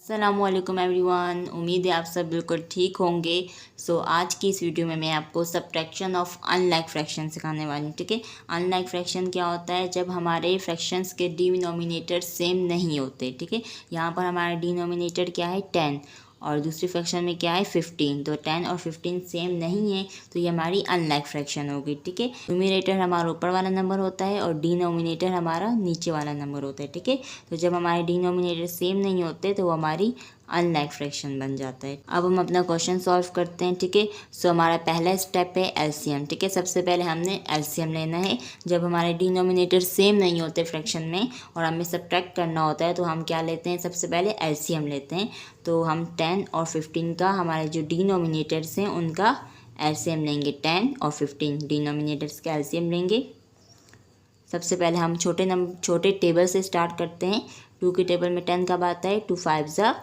अस्सलामुअलैकुम एवरीवन। उम्मीद है आप सब बिल्कुल ठीक होंगे। आज की इस वीडियो में मैं आपको सब्ट्रैक्शन ऑफ अनलाइक फ्रैक्शन सिखाने वाली हूँ। ठीक है, अनलाइक फ्रैक्शन क्या होता है? जब हमारे फ्रैक्शंस के डिनोमिनेटर सेम नहीं होते। ठीक है, यहाँ पर हमारा डिनोमिनेटर क्या है 10 और दूसरी फ्रैक्शन में क्या है 15। तो 10 और 15 सेम नहीं है तो ये हमारी अनलाइक फ्रैक्शन होगी। ठीक है, न्यूमरेटर हमारा ऊपर वाला नंबर होता है और डिनोमिनेटर हमारा नीचे वाला नंबर होता है। ठीक है, तो जब हमारे डिनोमिनेटर सेम नहीं होते तो वो हमारी अनलाइक फ्रैक्शन बन जाता है। अब हम अपना क्वेश्चन सॉल्व करते हैं। ठीक है, हमारा पहला स्टेप है एलसीएम। ठीक है, सबसे पहले हमने एलसीएम लेना है। जब हमारे डिनोमिनेटर सेम नहीं होते फ्रैक्शन में और हमें सब्ट्रैक्ट करना होता है तो हम क्या लेते हैं? सबसे पहले एलसीएम लेते हैं। तो हम 10 और 15 का, हमारे जो डिनोमिनेटर्स हैं उनका एलसीएम लेंगे। 10 और 15 डिनोमिनेटर्स का एलसीएम लेंगे। सबसे पहले हम छोटे टेबल से स्टार्ट करते हैं। 2 के टेबल में 10 कब आता है? 2 5 ज़ा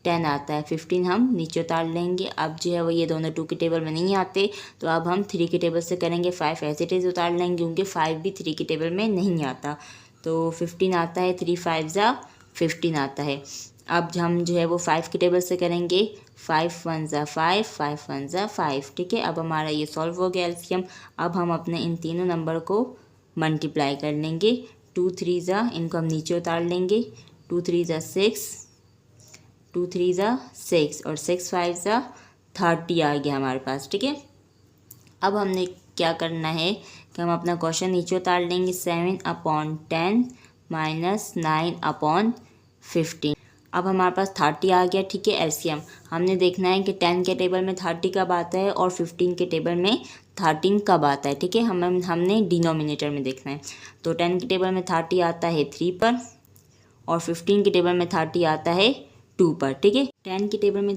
10 आता है। 15 हम नीचे उतार लेंगे। अब जो है वो ये दोनों 2 के टेबल में नहीं आते तो अब हम 3 के टेबल से करेंगे। 5 ऐसे टेज उतार लेंगे क्योंकि 5 भी 3 के टेबल में नहीं आता। तो 15 आता है। 3 5 ज़ा 15 आता है। अब हम जो है वो 5 के टेबल से करेंगे। 5 1 ज़ा 5, 5 1 ज़ा 5। ठीक है, अब हमारा ये सॉल्व हो गया एलसीएम। अब हम अपने इन तीनों नंबर को मल्टीप्लाई कर लेंगे। 2 3 ज़ा, इनको हम नीचे उतार लेंगे। 2 3 ज़ा 6, 2 3 ज़ा 6 और 6 5 ज़ा 30 आ गया हमारे पास। ठीक है, अब हमने क्या करना है कि हम अपना क्वेश्चन नीचे उतार लेंगे। 7/10 माइनस 9/15। अब हमारे पास 30 आ गया। ठीक है, एलसीएम हमने देखना है कि 10 के टेबल में 30 कब आता है और 15 के टेबल में 13 कब आता है। ठीक है, हमने डिनोमिनेटर में देखना है। तो 10 के टेबल में 30 आता है 3 पर और 15 के टेबल में 30 आता है 2 पर। ठीक है, 10 के टेबल में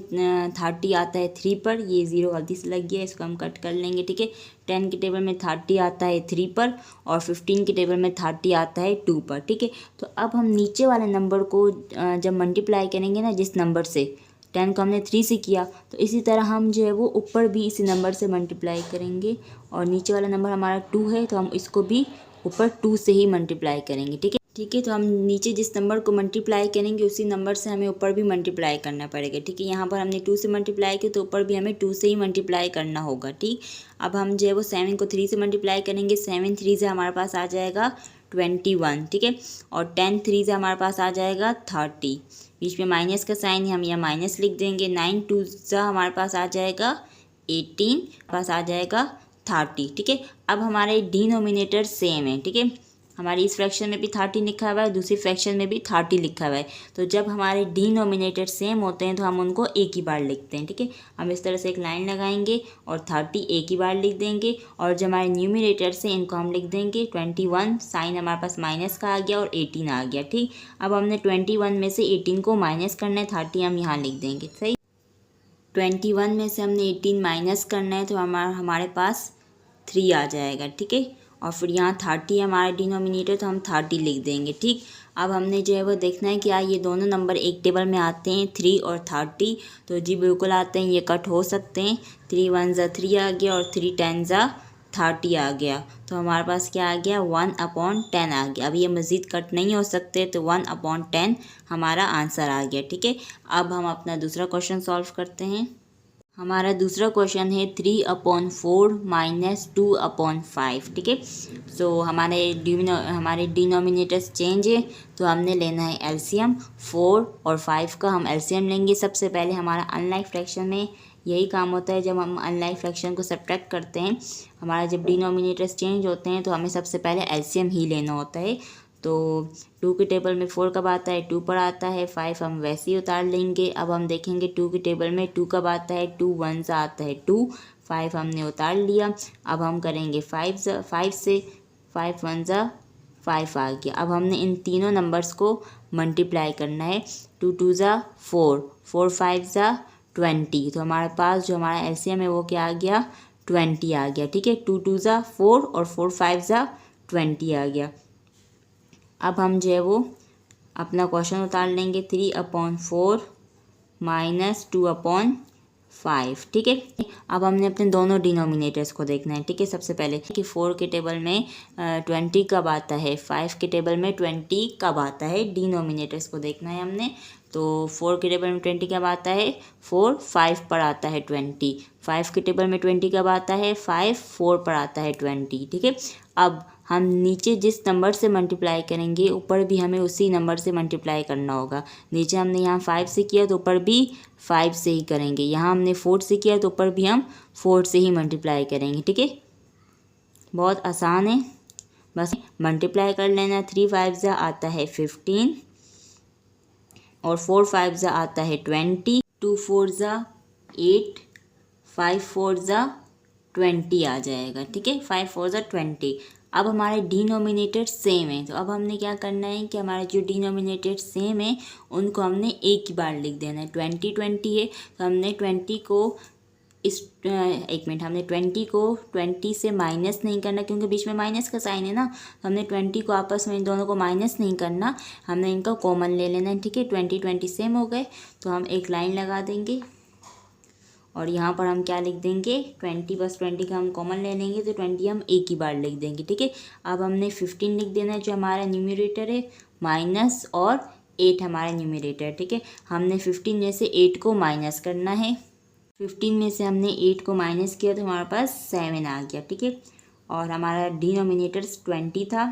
30 आता है 3 पर। ये 0 गलती से लग गया, इसको हम कट कर लेंगे। ठीक है, 10 के टेबल में 30 आता है 3 पर और 15 के टेबल में 30 आता है 2 पर। ठीक है, तो अब हम नीचे वाले नंबर को जब मल्टीप्लाई करेंगे ना, जिस नंबर से 10 को हमने 3 से किया, तो इसी तरह हम जो है वो ऊपर भी इसी नंबर से मल्टीप्लाई करेंगे। और नीचे वाला नंबर हमारा 2 है तो हम इसको भी ऊपर 2 से ही मल्टीप्लाई करेंगे। ठीक है, तो हम नीचे जिस नंबर को मल्टीप्लाई करेंगे उसी नंबर से हमें ऊपर भी मल्टीप्लाई करना पड़ेगा। ठीक है, यहाँ पर हमने 2 से मल्टीप्लाई किया तो ऊपर भी हमें 2 से ही मल्टीप्लाई करना होगा। ठीक, अब हम जो है वो 7 को 3 से मल्टीप्लाई करेंगे। 7 3 से हमारे पास आ जाएगा 21। ठीक है, और 10 3 से हमारे पास आ जाएगा 30। बीच में माइनस का साइन है, हम यहाँ माइनस लिख देंगे। 9 2 से हमारे पास आ जाएगा 18, पास आ जाएगा 30। ठीक है, अब हमारे डिनोमिनेटर सेम है। ठीक है, हमारी इस फ्रैक्शन में भी 30 लिखा हुआ है, दूसरी फ्रैक्शन में भी 30 लिखा हुआ है। तो जब हमारे डिनोमिनेटर सेम होते हैं तो हम उनको एक ही बार लिखते हैं। ठीक है, हम इस तरह से एक लाइन लगाएंगे और 30 एक ही बार लिख देंगे। और जब हमारे न्यूमरेटर से इनको हम लिख देंगे 21, साइन हमारे पास माइनस का आ गया और 18 आ गया। ठीक, अब हमने 21 में से 18 को माइनस करना है, 30 हम यहाँ लिख देंगे। सही, 21 में से हमने 18 माइनस करना है तो हमारे पास 3 आ जाएगा। ठीक है, और फिर यहाँ 30 है हमारा डिनोमिनेटर तो हम 30 लिख देंगे। ठीक, अब हमने जो है वो देखना है कि ये दोनों नंबर एक टेबल में आते हैं 3 और 30। तो जी बिल्कुल आते हैं, ये कट हो सकते हैं। 3 1 ज़ा 3 आ गया और 3 10 ज़ा 30 आ गया। तो हमारे पास क्या आ गया? 1/10 आ गया। अब ये मज़ीद कट नहीं हो सकते तो 1/10 हमारा आंसर आ गया। ठीक है, अब हम अपना दूसरा क्वेश्चन सॉल्व करते हैं। हमारा दूसरा क्वेश्चन है 3/4 माइनस 2/5। ठीक है, हमारे डिनोमिनेटर्स चेंज है तो हमने लेना है एलसीएम। 4 और 5 का हम एलसीएम लेंगे। सबसे पहले हमारा अनलाइक फ्रैक्शन में यही काम होता है, जब हम अनलाइक फ्रैक्शन को सब्ट्रैक्ट करते हैं, हमारा जब डिनोमिनेटर्स चेंज होते हैं तो हमें सबसे पहले एलसीएम ही लेना होता है। तो 2 के टेबल में 4 कब आता है? 2 पर आता है। 5 हम वैसे ही उतार लेंगे। अब हम देखेंगे 2 के टेबल में 2 कब आता है? 2 1 सा आता है 2। 5 हमने उतार लिया। अब हम करेंगे 5 से 5 1 ज़ा 5 आ गया। अब हमने इन तीनों नंबर्स को मल्टीप्लाई करना है। 2 2 ज़ा 4, 4 5 ज़ा 20। तो हमारे पास जो हमारा एलसीएम है वो क्या आ गया? 20 आ गया। ठीक है, 2 2 ज़ा 4 और 4 5 ज़ा 20 आ गया। अब हम जो है वो अपना क्वेश्चन उतार लेंगे। 3/4 माइनस 2/5। ठीक है, अब हमने अपने दोनों डिनोमिनेटर्स को देखना है। ठीक है, सबसे पहले कि 4 के टेबल में 20 कब आता है, 5 के टेबल में 20 कब आता है, डिनोमिनेटर्स को देखना है हमने। तो 4 के टेबल में 20 कब आता है 4, 5 पर आता है 20, 5 के टेबल में 20 कब आता है 5, 4 पर आता है 20। ठीक है, अब हम नीचे जिस नंबर से मल्टीप्लाई करेंगे ऊपर भी हमें उसी नंबर से मल्टीप्लाई करना होगा। नीचे हमने यहाँ 5 से किया तो ऊपर भी 5 से ही करेंगे, यहाँ हमने 4 से किया तो ऊपर भी हम 4 से ही मल्टीप्लाई करेंगे। ठीक है, बहुत आसान है, बस मल्टीप्लाई कर लेना। 3 5 जा आता है 15 और 4 5 जा आता है 20, 2 4 जा 8, 5 4 जा 20 आ जाएगा। ठीक है, 5 4 जा 20। अब हमारे डिनोमिनेटर सेम है, तो अब हमने क्या करना है कि हमारे जो डिनोमिनेटर सेम है उनको हमने एक ही बार लिख देना है। 20 20 है तो हमने 20 को हमने 20 को 20 से माइनस नहीं करना, क्योंकि बीच में माइनस का साइन है ना, तो हमने 20 को आपस में इन दोनों को माइनस नहीं करना, हमने इनका कॉमन ले लेना है। ठीक है, 20 20 सेम हो गए तो हम एक लाइन लगा देंगे और यहाँ पर हम क्या लिख देंगे 20 बस 20 का हम कॉमन ले लेंगे तो 20 हम एक ही बार लिख देंगे। ठीक है, अब हमने 15 लिख देना है जो हमारा न्यूमरेटर है, माइनस और 8 हमारा न्यूमरेटर। ठीक है, हमने 15 में से 8 को माइनस करना है, 15 में से हमने 8 को माइनस किया तो हमारे पास 7 आ गया। ठीक है, और हमारा डिनोमिनेटर 20 था,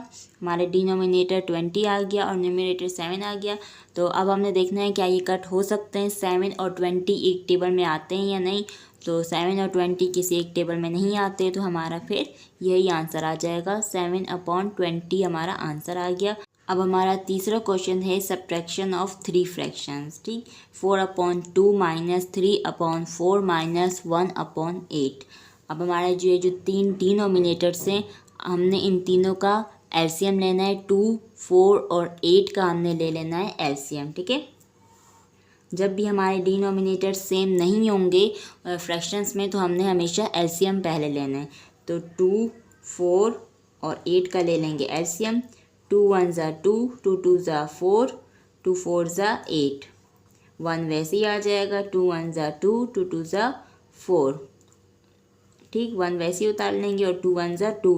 हमारे डिनोमिनेटर 20 आ गया और न्यूमरेटर 7 आ गया। तो अब हमने देखना है क्या ये कट हो सकते हैं, 7 और 20 एक टेबल में आते हैं या नहीं। तो 7 और 20 किसी एक टेबल में नहीं आते, तो हमारा फिर यही आंसर आ जाएगा, 7/20 हमारा आंसर आ गया। अब हमारा तीसरा क्वेश्चन है सब्ट्रैक्शन ऑफ 3 फ्रैक्शंस। ठीक, 4/2 माइनस 3/4 माइनस 1/8। अब हमारे जो 3 डिनोमिनेटर्स हैं, हमने इन तीनों का एलसीएम लेना है। 2 4 और 8 का हमने ले लेना है एलसीएम। ठीक है, जब भी हमारे डिनोमिनेटर सेम नहीं होंगे फ्रैक्शंस में तो हमने हमेशा एलसीएम पहले लेना है। तो 2 4 और 8 का ले लेंगे एलसीएम। 2 1 ज़ा 2, 2 2 ज़ा 4, 2 4 ज़ा 8, 1 वैसे ही आ जाएगा। 2 1 ज़ा 2, 2 2 ज़ा 4। ठीक, 1 वैसे ही उतार लेंगे और 2 1 ज़ा 2।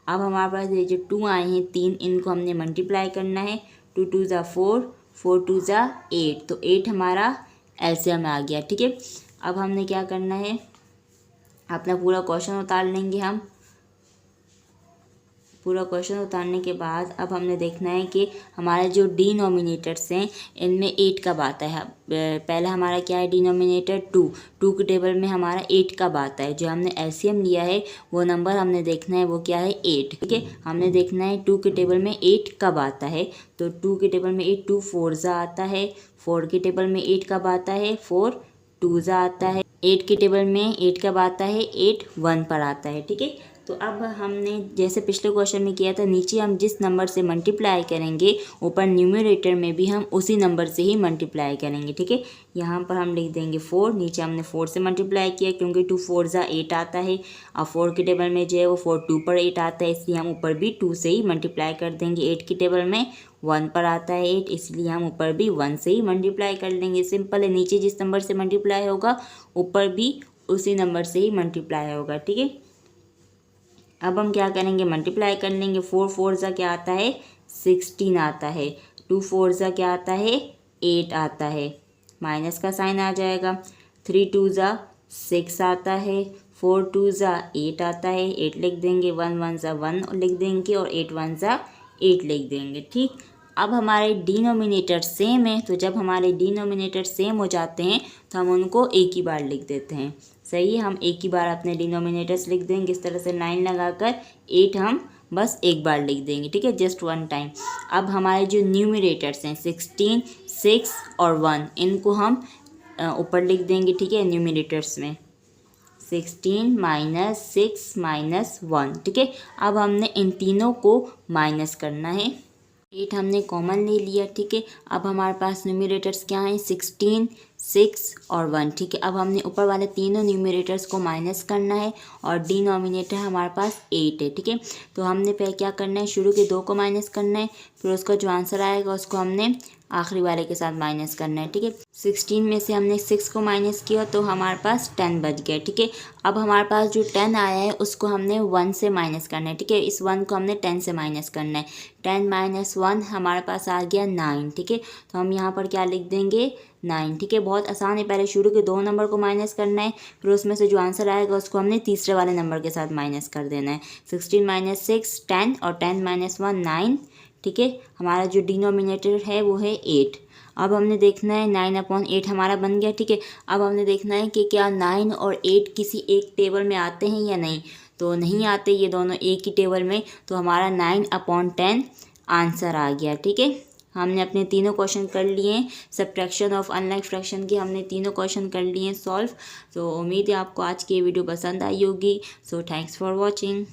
अब हमारे पास ये जो 2 आए हैं 3, इनको हमने मल्टीप्लाई करना है। 2 2 ज़ा 4, 4 2 ज़ा 8, तो 8 हमारा एलसीएम आ गया। ठीक है, अब हमने क्या करना है, अपना पूरा क्वेश्चन उतार लेंगे हम। पूरा क्वेश्चन उतारने के बाद अब हमने देखना है कि हमारे जो डिनोमिनेटर्स हैं इनमें 8 कब आता है। पहले हमारा क्या है डिनोमिनेटर 2 के टेबल में हमारा 8 कब आता है। जो हमने एलसीएम लिया है वो नंबर हमने देखना है, वो क्या है 8। ठीक है, हमने देखना है 2 के टेबल में 8 कब आता है। तो 2 के टेबल में 8 2 4 ज़ा आता है। 4 के टेबल में 8 कब आता है 4 2 ज़ा आता है। 8 के टेबल में 8 कब आता है 8 1 पर आता है। ठीक है, तो अब हमने जैसे पिछले क्वेश्चन में किया था, नीचे हम जिस नंबर से मल्टीप्लाई करेंगे ऊपर न्यूमरेटर में भी हम उसी नंबर से ही मल्टीप्लाई करेंगे। ठीक है, यहाँ पर हम लिख देंगे 4, नीचे हमने 4 से मल्टीप्लाई किया क्योंकि 2 4 ज़ा 8 आता है। अब 4 के टेबल में जो है वो 4 2 पर 8 आता है, इसलिए हम ऊपर भी 2 से ही मल्टीप्लाई कर देंगे। 8 के टेबल में 1 पर आता है 8, इसलिए हम ऊपर भी 1 से ही मल्टीप्लाई कर लेंगे। सिंपल है, नीचे जिस नंबर से मल्टीप्लाई होगा ऊपर भी उसी नंबर से ही मल्टीप्लाई होगा। ठीक है, अब हम क्या करेंगे मल्टीप्लाई कर लेंगे। 4 4 ज़ा क्या आता है 16 आता है। 2 4 ज़ा क्या आता है 8 आता है, माइनस का साइन आ जाएगा। 3 2 ज़ा 6 आता है। 4 2 ज़ा 8 आता है, 8 लिख देंगे। 1 1 ज़ा 1 लिख देंगे और 8 1 ज़ा 8 लिख देंगे। ठीक, अब हमारे डिनोमिनेटर सेम है, तो जब हमारे डिनोमिनेटर सेम हो जाते हैं तो हम उनको एक ही बार लिख देते हैं। सही है, हम एक ही बार अपने डिनोमिनेटर्स लिख देंगे इस तरह से लाइन लगाकर। 8 हम बस एक बार लिख देंगे। ठीक है, जस्ट 1 टाइम। अब हमारे जो न्यूमरेटर्स हैं 16 6 और 1, इनको हम ऊपर लिख देंगे। ठीक है, न्यूमरेटर्स में 16 माइनस 6 माइनस 1। ठीक है, अब हमने इन तीनों को माइनस करना है। 8 हमने कॉमन ले लिया। ठीक है, अब हमारे पास न्यूमरेटर्स क्या हैं 16 6 और 1। ठीक है, अब हमने ऊपर वाले तीनों न्यूमरेटर्स को माइनस करना है और डिनोमिनेटर हमारे पास 8 है। ठीक है, तो हमने पहले क्या करना है, शुरू के 2 को माइनस करना है, फिर उसका जो आंसर आएगा उसको हमने आखिरी वाले के साथ माइनस करना है। ठीक है, 16 में से हमने 6 को माइनस किया तो हमारे पास 10 बच गया। ठीक है, अब हमारे पास जो 10 आया है उसको हमने 1 से माइनस करना है। ठीक है, इस 1 को हमने 10 से माइनस करना है। 10 माइनस 1 हमारे पास आ गया 9। ठीक है, तो हम यहाँ पर क्या लिख देंगे 9। ठीक है, बहुत आसान है। पहले शुरू के 2 नंबर को माइनस करना है, फिर उसमें से जो आंसर आएगा उसको हमने तीसरे वाले नंबर के साथ माइनस कर देना है। 16 माइनस 6 10 और 10 माइनस 1 9। ठीक है, हमारा जो डिनोमिनेटर है वो है 8। अब हमने देखना है 9/8 हमारा बन गया। ठीक है, अब हमने देखना है कि क्या 9 और 8 किसी एक टेबल में आते हैं या नहीं। तो नहीं आते, ये दोनों एक ही टेबल में, तो हमारा 9/10 आंसर आ गया। ठीक है, हमने अपने तीनों क्वेश्चन कर लिए, सब्ट्रैक्शन ऑफ अनलाइक फ्रैक्शन के हमने तीनों क्वेश्चन कर लिए सॉल्व। तो उम्मीद है आपको आज की वीडियो पसंद आई होगी। So thanks for watching.